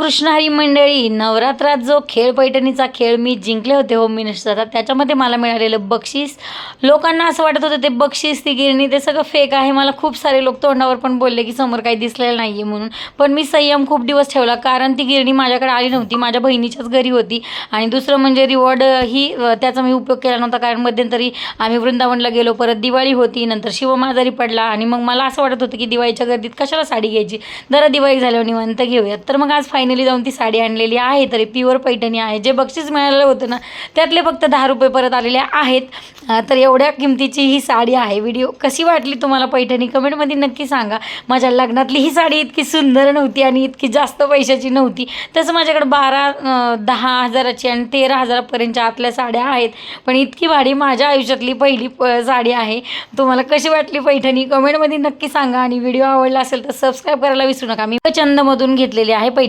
कृष्णहरी मंडळी, नवरात्रात जो खेळ पैठणीचा खेळ मी जिंकले होते होम मिनिस्टरचा, त्याच्यामध्ये मला मिळालेलं बक्षीस, लोकांना असं वाटत होतं ते बक्षीस, ती गिरणी, ते सगळं फेक आहे. मला खूप सारे लोक तोंडावर पण बोलले की समोर काही दिसलेलं नाही आहे म्हणून. पण मी संयम खूप दिवस ठेवला, कारण ती गिरणी माझ्याकडे आली नव्हती, माझ्या बहिणीच्याच घरी होती. आणि दुसरं म्हणजे रिवॉर्ड ही त्याचा मी उपयोग केला नव्हता, कारण मध्यंतरी आम्ही वृंदावनला गेलो, परत दिवाळी होती, नंतर शिवम आजारी पडला आणि मग मला असं वाटत होतं की दिवाळीच्या गर्दीत कशाला साडी घ्यायची, जरा दिवाळी झाल्यावर निवांत घेऊयात. तर मग आज फायनली जाऊन ती साडी आणलेली आहे. तरी प्युअर पैठणी आहे. जे बक्षीस मिळालेलं होतं ना, त्यातले फक्त 10 रुपये परत आलेले आहेत. तर एवढ्या किमतीची ही साडी आहे. व्हिडिओ कशी वाटली तुम्हाला पैठणी कमेंटमध्ये नक्की सांगा. माझ्या लग्नातली ही साडी इतकी सुंदर नव्हती आणि इतकी जास्त पैशाची नव्हती. तसं माझ्याकडे 10 हजाराची आणि 13 हजारापर्यंतच्या आतल्या साड्या आहेत, पण इतकी भारी माझ्या आयुष्यातली पहिली साडी आहे. तुम्हाला कशी वाटली पैठणी कमेंटमध्ये नक्की सांगा. आणि व्हिडिओ आवडला असेल तर सबस्क्राईब करायला विसरू नका. मी चंदमधून घेतलेली आहे पैठणी.